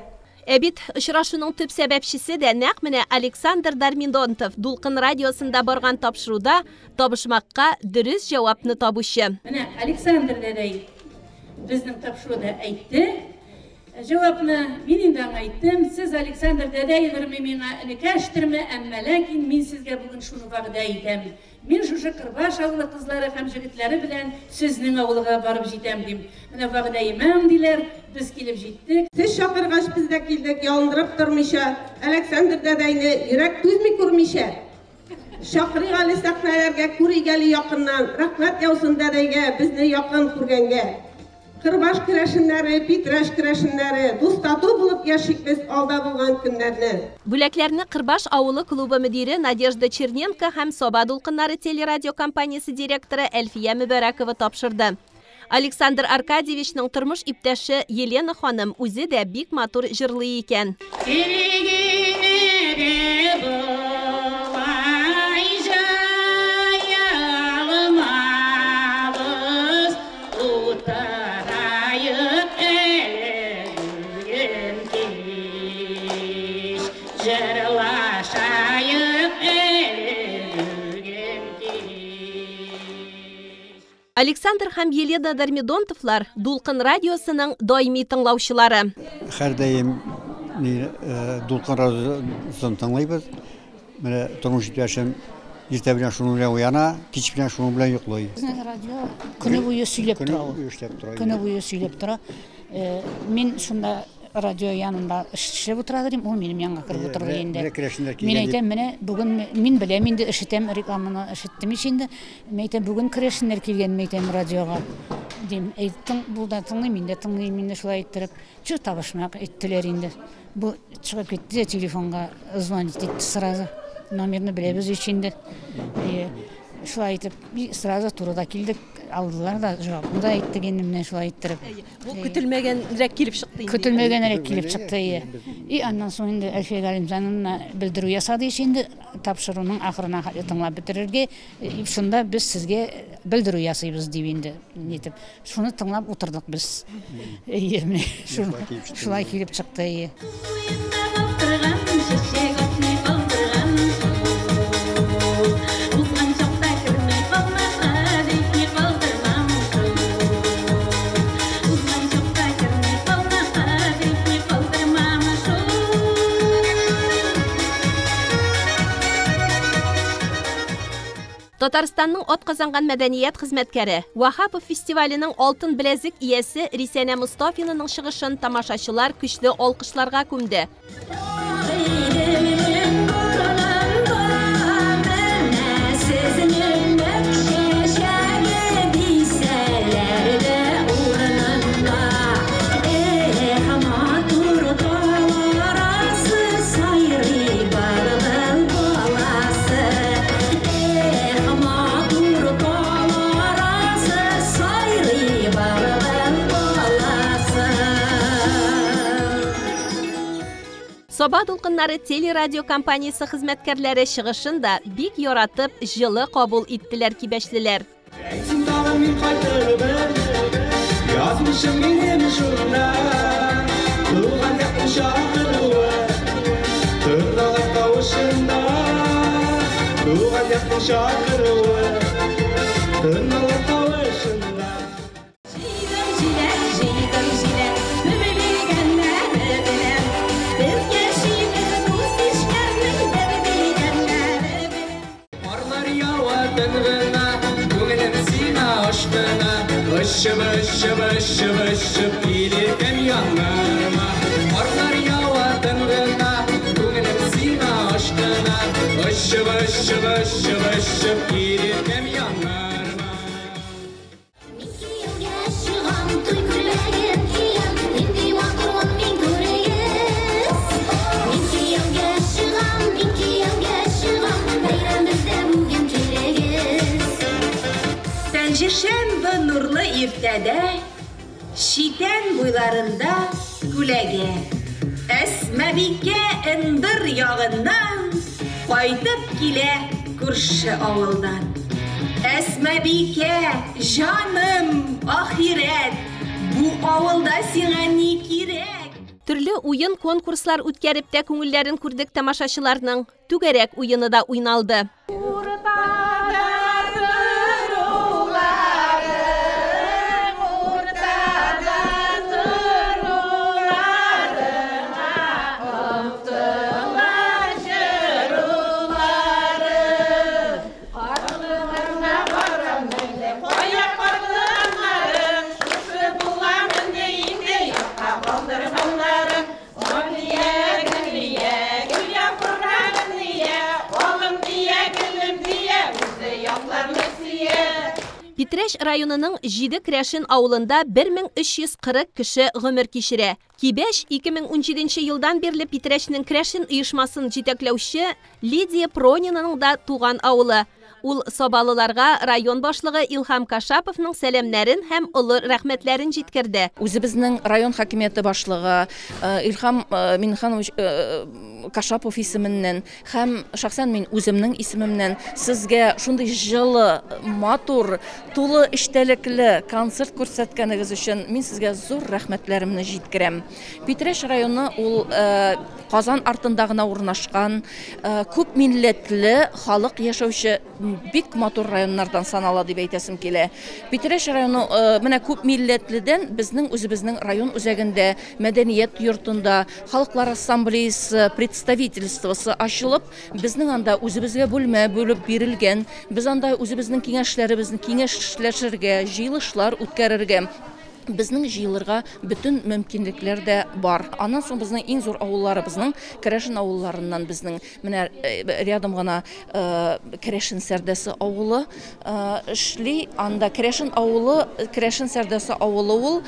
Әбит очрашуның төп сәбәпчесе дә нәкъ менә Александр Дармидонтов Дулкын радиосында барган тапшыруда табышмакка дөрес җавапны табучы. Менә Александр дәдәй безнең тапшыруда әйтте. Җавапны мин инде әйттем. Сез Александр дәдәйгерме миңа энекәштерме, әмма ләкин мин сезгә бүген шуны вәгъдә итәм. Мин шушы Кырбаш авылы кызлары һәм җегетләре белән сезнең авылга барып җитәм дим. Менә вәгъдәймәм диләр, без килеп җиттек. Сез чакыргач без дә килдек, ялындырып тормыйча, Александр дәдәйне йөрәк түзми күрмичә. Шакырыйк әле сәхнәләргә, күригәли якыннан, рәхмәт яусын дәдәйгә, безне якын күргәнгә. Кырбаш көрәшеннәре, Питрәш көрәшеннәре, дустату булып яшик без алда булган көннәрне. Бүләкләрне Кырбаш авылы клубы мөдире Надежда Черненко һәм Соба Дулкыннары телерадиокомпаниясе директоры Әлфия Мүбәрәкова тапшырды. Александр Аркадьевичның тормыш иптәше Елена ханым үзе дә бик матур җырлый икән. Александр һәм Елена Дармидонтовлар Дулкын радиосының даими тыңлаучылары. Һәрдаим Дулкын радиосын тыңлайбыз. Менә тормыш иптәшем иртә белән шуның белән уяна, кич белән шуның белән йоклый. Безнең радио көне буе сөйләп тора. Көне буе сөйләп тора. Мин шунда радио янында эшләп утырдым, ул минем янга киреп утырды инде. Мин әйтәм, менә бүген мин беләм инде ишетәм, рекламаны ишеттем инде. Мин әйтәм, бүген керәшеннәр килгән, мин әйтәм радиога. Дим, әйттем, булда тыңлыйм инде, мине шулай иттереп, чу табышмак иттеләр инде. Бу чыгып китте, телефонга звонить итте сразу. Номерны беләбез инде. Шулай итеп, сразу турыда килдек. Алдылар да җавапны да әйтте генемне шулай иттереп. Бу көтелмәгәнрәк килеп чыкты инде. Көтелмәгәнрәк килеп чыкты. Аннан соң инде Әлфия Галимҗановна белдерү ясады инде тапшыруның ахырына тыңлап бетерергә. Шунда без сезгә белдерү ясыйбыз дип инде нитеп. Шуны тыңлап утырдык без. Шулай килеп чыкты. Татарстанның атказанган мәдәният хезмәткәре Вахапов фестиваленең алтын беләзек иясе Рисәнә Мустафинаның чыгышын тамашачылар көчле алкышларга күмде. Соба Дулкыннары телерадио компаниясы хезмәткәрләре чыгышын да бик яратып, җылы кабул иттеләр кибәчлеләр. Şıp gelirken yanlarıma Arlar yavatın gına Bugünüm sina aşkına Şıp gelirken yanlarıma Şenbe nurlu irtede, şiten boylarında gülege. Esmebike indir yağından, kaytıp kile күрше авылдан. Әсмәбикә, жаным, ахирәт, бу авылда сиңа ни кирәк? Төрле уен конкурслар үткәреп тә күңелләрен күрдек тамашачыларның. Түгәрәк уены да уйналды. Питрәш районының 7 Крәшин авылында 1340 кеше гомер кичерә. Кибәш 2017 елдан бирле Питрәшнең Крәшин оешмасын җитәкләүче Лидия Пронинаның да туган авылы. Ул Собалыларга район башлыгы Илхам Кашаповның сәламнәрен һәм олы рәхмәтләрен җиткерде. Үзебезнең район хакимияте башлыгы Илхам Минханович Кашапов исеменнән һәм шәхсән мин үземнең исемемнән сезгә шундый җылы, матур, тулы эчтәлекле концерт күрсәткәнегез өчен мин сезгә зур рәхмәтләремне җиткерәм. Питрәш районы ул Казан артында гына урнашкан, күп милләтле халык яшәүче бик матур районнардан санала дип әйтәсем килә. Питрәш районы менә күп милләтледән безнең үзебезнең район үзәгендә мәдәният йортында халыклар ассамблеясы представительствосы ачылып, безнең анда үзебезгә бүлмә бүлеп бирелгән. Без анда үзебезнең киңәшләребезне киңәшләшергә, җыелышлар үткәрергә, безнең җыелырга бүтән мөмкинлекләр дә бар. Аннан соң безнең иң зур авылларыбызның Крәшин авылларыннан безнең менә рядом гына Крәшин Сәрдәсе авылы эшли. Анда Крәшин авылы, Крәшин Сәрдәсе авылы ул.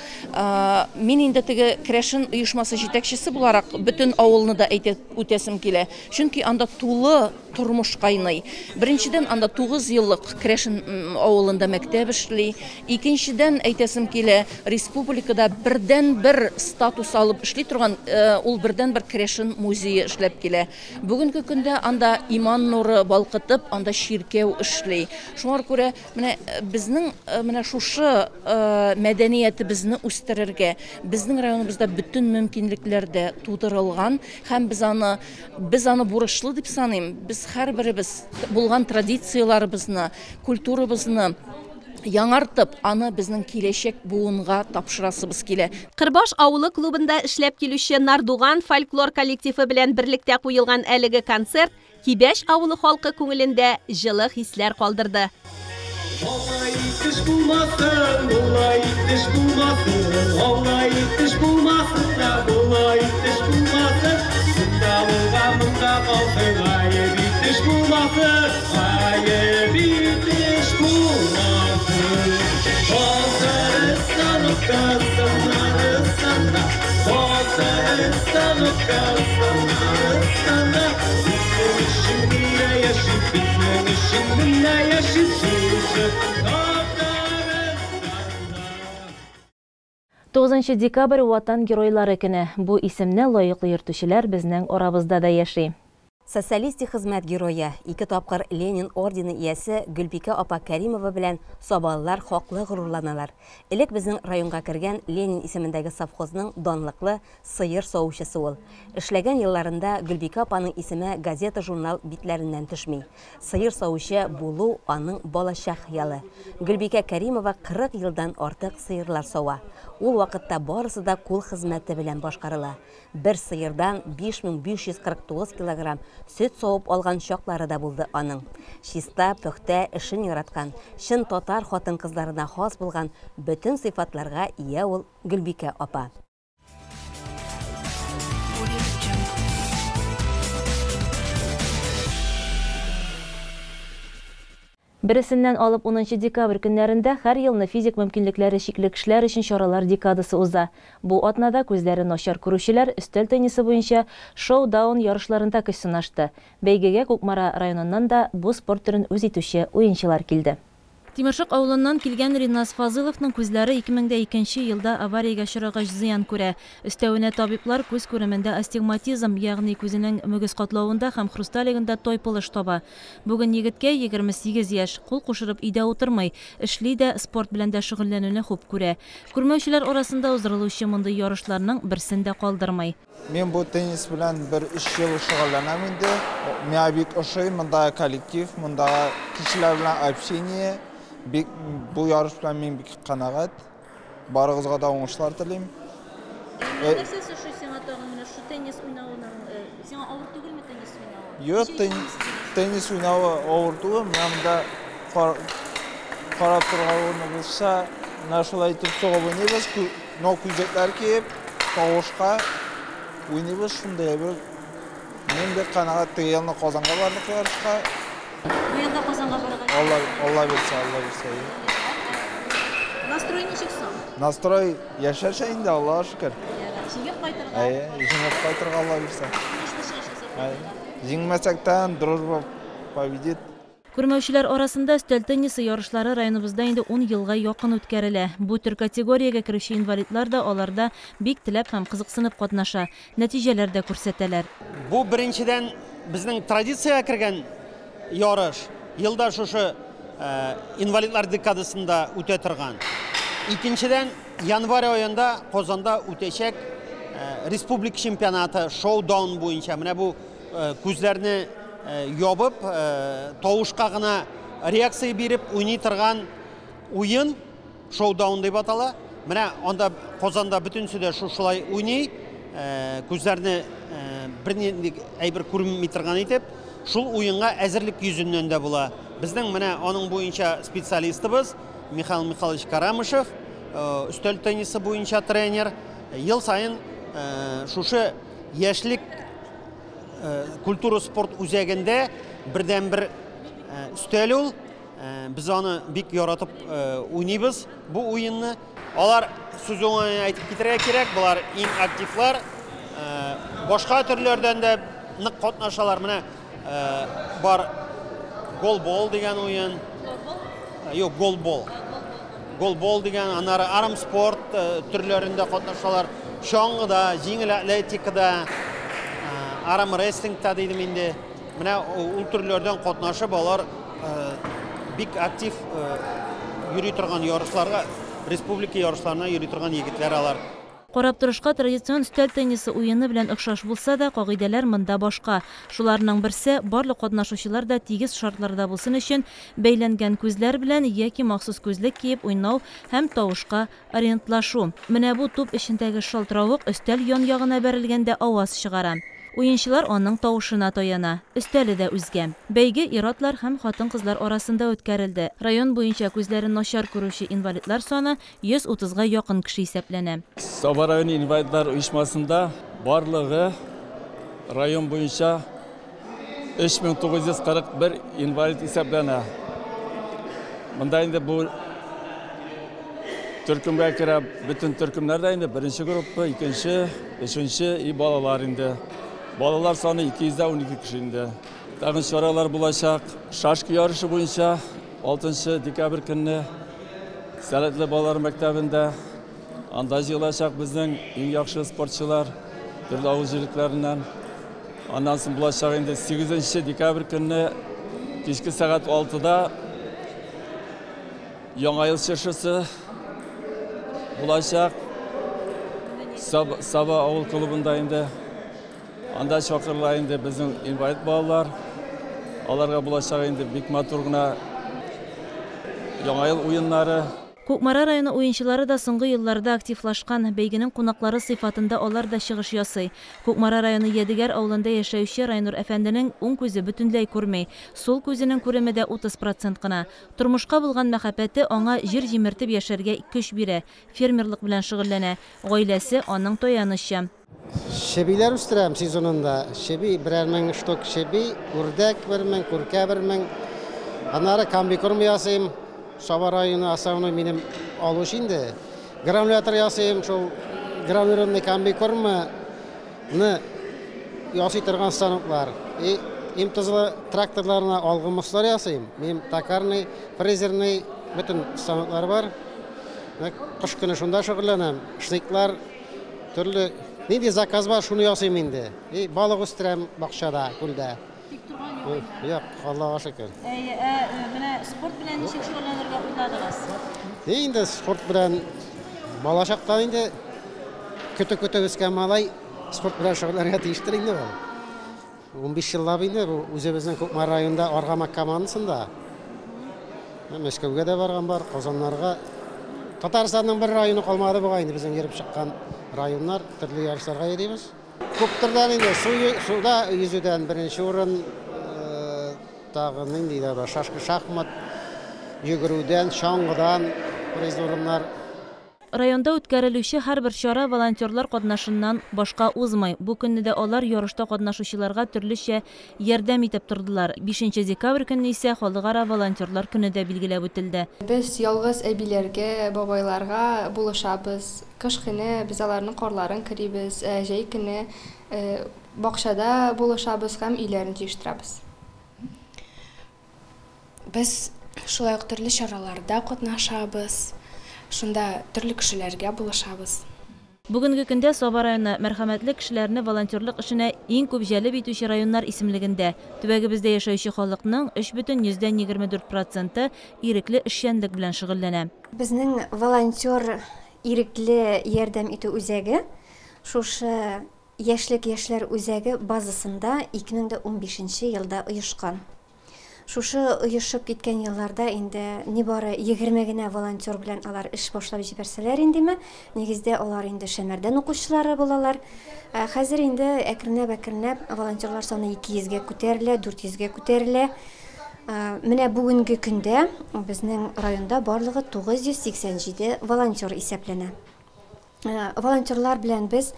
Мин инде теге Крәшин оешмасы җитәкчесе буларак бүтән авылны да әйтеп үтәсем килә. Чөнки анда тулы тормыш кайный. Беренчедән анда 9 еллык Крәшин авылында мәктәп эшли. Икенчедән әйтәсем килә, республикада бердән-бер статус алып эшли торган ул бердән-бер Крәшин музее эшләп килә. Бүгенге көндә анда иман нуры балкытып, анда ширкәү эшли. Шуңа күрә менә безнең менә шушы мәдәниятебезне үстерергә, безнең районыбызда бүтән мөмкинлекләр дә тудырылган һәм без аны бурычлы дип саныйм. Без һәрберебез булган традицияларыбызны, культурабызны яңартып, аны безнең киләчәк буынга тапшырасыбыз килә. Кырбаш авылы клубында эшләп килүче Нардуган фольклор коллективы белән берлектә куелган әлеге концерт Кибәш авылы халкы күңелендә җылы хисләр калдырды. Алай итеш булмасын, булай итеш булмасын, алай итеш булмасын да, булай итеш булмасын. Сында булган монда калсын, гаеп итеш булмасын, гаеп итеш булмасын. Балтарыстан укасын, нарыстанда, балтарыстан укасын, нарыстанда. Bitmenin içinde yaşıp, bitmenin içinde yaşıp, sürücü 9 декабрь Ватан геройлары көне. Бу исемне лаеклы йөртүчеләр безнең арабызда да яши. Социалистик хезмәт герое, 2 тапкыр Ленин ордены иясе Гөлбикә апа Кәримова белән Собалылар хаклы горурланалар. Элек безнең районга кергән Ленин исемендәге совхозның данлыклы сыер саучысы ул. Эшләгән елларында Гөлбикә апаның исеме газета-журнал битләреннән төшми. Сыер саучы булу аның балачак хыялы. Гөлбикә Кәримова 40 елдан артык сыерлар сауа. Ул вакытта барысы да кул хезмәте белән башкарыла. Бер сыердан 5549 килограмм сөт сауып алган чаклары да булды аның. Чиста, пөхтә эшен яраткан, чын татар хатын-кызларына хас булган бүтән сыйфатларга ия ул Гөлбикә апа. Берсеннән алып 10 декабрь көннәрендә һәр елны физик мөмкинлекләре чикле кешеләр өчен чаралар декадасы уза. Бу атнада күзләре начар күрүчеләр өстәл теннисы буенча шоу-даун ярышларында көч сынашты. Бәйгегә Кукмара районыннан да бу спорт төрен үз итүче уенчылар килде. Тимершык авылыннан килгән Ринас Фазыловның күзләре 2002 елда авариягә очраган зыян күрә. Өстәвенә табиблар күз күремендә астигматизм, ягъни күзенең мөгез катлавында һәм хрусталигында тойпылыш таба. Бүген егеткә 28 яшь, кул кушырып өйдә утырмый, эшли дә, спорт белән дә шөгыльләнүне хуп күрә. Күрмәүчеләр арасында уздырылучы мондый ярышларның берсен дә калдырмый. Мен бу теннис белән 1-3 ел шөгыльләнәм инде. Миңа бик ошый монда коллектив, монда кешеләр белән общение. Bu yarış bilen men bik qanağat. Barıгызга да уңышлар телим. Нәрсә шушы сиңа тагын менә шу теннис уйнауның сиңа авыр түгелме теннис уйнау? Юк, теннис уйнауы авыр түгел. Менә карап торган булса, менә шулай итеп соғып уйныйбыз, күзәкләр киеп, тавышка уйныйбыз шундай бер. Мен бик qanağат тыелны Казанга барлык ярышка. Bu yılda Kazan'a barıgan. Allah bilse. Настрой ничек соң? Настрой yaşarsa indi Allah'a şükür. Жеңіп кайтырга. Жеңіп кайтырга Алла bilse. Жеңмәсәктән дружба победит. Күрмәүчеләр арасында өстәл теннисы ярышлары районыбызда инде 10 елга якын үткәрелә. Бу төр категориягә керүче инвалидлар да аларда бик теләп һәм кызыксынып катнаша. Нәтиҗәләр дә күрсәтәләр. Бу беренчедән безнең традициягә кергән ярыш. Елда шушы инвалидлар декадасында үтә торган. Икенчедән январь аенда Казанда үтәчәк республика чемпионаты шоу-даун буенча. Менә бу күзләрне ябып, тавышка гына реакция биреп уйный торган уен шоу-даун дип атала. Менә анда Казанда бөтенсе дә шулай уйный, күзләрне бернинди әйбер күрми торган итеп, шул уенга әзерлек йөзеннән дә була. Безнең менә аның буенча специалистыбыз Михаил Михайлович Карамышев, өстәл теннисы буенча тренер. Ел сайын шушы яшьлек культура спорт үзәгендә бердән-бер өстәл ул. Без аны бик яратып уйныйбыз бу уенны. Алар сүз уңай әйтеп китәргә кирәк, булар иң активлар. Башка төрләрдән дә нык катнашалар. Менә бар голбол дигән уен. Юк, голбол. Голбол дигән, аннары арм спорт төрләрендә катнашалар. Шаңгыда, җиңел атлетикада, арам рестлингта дидем инде. Менә ул төрләрдән катнашып алар бик актив йөри торган ярышларга, республика ярышларына йөри торган егетләр алар. Карап торышка традицион өстәл теннисы уены белән охшаш булса да, кагыйдәләр монда башка. Шуларның берсе барлык катнашучылар да тигез шартларда булсын өчен бәйләнгән күзләр белән яки махсус күзлек киеп уйнау һәм тавышка ориентлашу. Менә бу туп эчендәге шалтыравык өстәл ян ягына бәрелгәндә аваз чыгара. Уенчылар аның тавышына таяна. Өстәле дә үзгә. Бәйге ир-атлар һәм хатын-кызлар арасында үткәрелде. Район буенча күзләрен начар күрүче инвалидлар саны 130га якын кеше исәпләнә. Саба районы инвалидлар оешмасында барлыгы район буенча 3941 инвалид исәпләнә. Монда инде бу төркемгә керә бөтен төркемнәр дә инде беренче группа, икенче, өченче и балалар инде. Балалар саны 212 кеше инде. Тагын чаралар булачак. Шашки ярышы буенча 6 декабрь көнне Сәләтле балалар мәктәбендә анда җыелачак безнең иң яхшы спортчылар төрле авыл җирлекләреннән. Аннан соң булачак инде 8 декабрь көнне кичке сәгать 6-да Яңа ел чыршысы булачак. Саба авыл клубында инде анда чакырыла инде безнең инвалид балалар. Аларга булачак инде бик матур гына Яңа ел уеннары. Күкмара районы уенчылары да соңгы елларда активлашкан. Бәйгенең кунаклары сыйфатында алар да чыгыш ясый. Күкмара районы Ядегәр авылында яшәүче Райнур әфәнденең уң күзе бөтенләй күрмәй. Сул күзенең күреме дә 30% кына. Тормышка булган мәхәббәте аңа җир җимертеп яшәргә көч бирә. Фермерлык белән шөгыльләнә. Гаиләсе аның таянычы. Şebiler üstürəm sezonunda. Şebi birer men ştok şebi, ürdek bir men, kurka bir men. Anara kambikurm yasayım. Şaba rayonu asavını benim alış indi. Granülatör yasayım. Şu granülatöründe kambikurmu yasay tırgan stanoklar. İmtizli traktorlarına algımızlar yasayım. Benim takarını, frezerini bütün станоклар бар. Кыш көне шунда шөгыльләнәм. Эшликләр төрле нинди заказ бар, шуны ясыйм инде. Балык үстерәм бакчада, күлдә. Юк, Аллага шөкер. Менә спорт белән ничек шөгыльләнергә уйладыгыз? Инде спорт белән бала чактан инде көтө үскән малай спорт белән шөгыльләнергә тиештер инде ул. 15 еллап инде үзебезнең Күкмар районында Аргамак командасында. Мәскәүгә дә барган бар, Казаннарга. Татарстанның бер районы калмады буга инде безнең йөреп чыккан районнар, төрле ярышларга йөрибез. Күптөрдән инде суда йөзүдән беренче урын, тагы нинди дә бар, шахмат, йөгерүдән, чаңгыдан призлы урыннар. Районда үткәрелүче һәрбер чара волонтерлар катнашыннан башка узмай. Бу көнне дә алар ярышта катнашучыларга төрлечә ярдәм итеп тордылар. 5 декабрь көнне исә Халыкара волонтерлар көне дә билгеләп үтелде. Без ялгыз әбиләргә, бабайларга булышабыз. Кыш көне без аларның карларын кирибез, җәй көне бакчада булышабыз һәм өйләрен җыштырабыз. Без шулай ук төрле чараларда катнашабыз. Шунда төрле кешеләргә булышабыз. Бүгенге көндә Саба районы мәрхәмәтле кешеләрне волонтерлык эшенә иң күп җәлеп итүче районнар исемлегендә. Төбәгебездә яшәүче халыкның 3,24% ирекле эшчәнлек белән шөгыльләнә. Безнең волонтер ирекле ярдәм итү үзәге шушы яшьләр үзәге базасында 2015 елда оешкан. Шушы оешып киткән елларда инде нибары 20 генә волонтер белән алар эш башлап җибәрсәләр индеме, нигездә алар инде Шәмәрдән укучылары булалар. Хәзер инде әкренләп волонтерлар саны 200-гә күтәрелә, 400-гә күтәрелә. Менә бүгенге көндә безнең районда барлыгы 987 волонтер исәпләнә. Волонтерлар белән без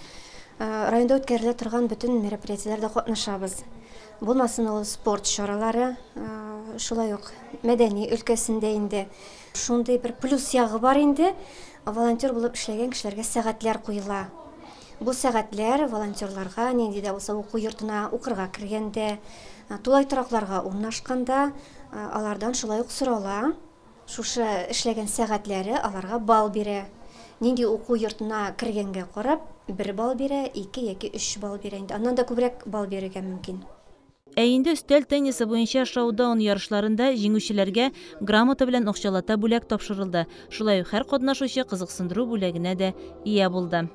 районда үткәрелә торган бөтен мероприятиеләрдә катнашабыз. Булмасын ул спорт чаралары, шулай ук мәдәни өлкәсендә инде шундый бер плюс ягы бар инде. Волонтер булып эшләгән кешеләргә сәгатьләр куела. Бу сәгатьләр волонтерларга нинди дә булса уку йортына укырга кергәндә, тулай торакларга урнашканда алардан шулай ук сорала. Шушы эшләгән сәгатьләре аларга бал бирә. Нинди уку йортына кергәнгә карап 1 бал бирә, 2 яки 3 бал бирә инде. Аннан да күбрәк бал бирергә мөмкин. Инде өстәл теннисы буенча шоу-даун ярышларында җиңүчеләргә грамота белән акчалата бүләк тапшырылды. Шулай ук һәр катнашучы кызыксындыру бүләгенә дә ия булды.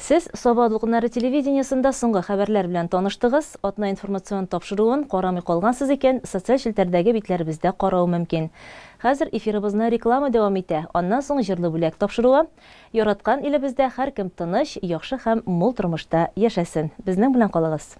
Сез Саба Дулкыннары телевидениесында соңгы хәбәрләр белән таныштыгыз. Атна информацион тапшыруын карамый калгансыз икән, социаль челтәрдәге битләребездә карау мөмкин. Хәзер эфирыбызны реклама дәвам итә. Аннан соң җырлы бүләк тапшыруы. Яраткан илебездә һәркем тыныч, яхшы һәм мул тормышта яшәсен. Безнең белән калыгыз.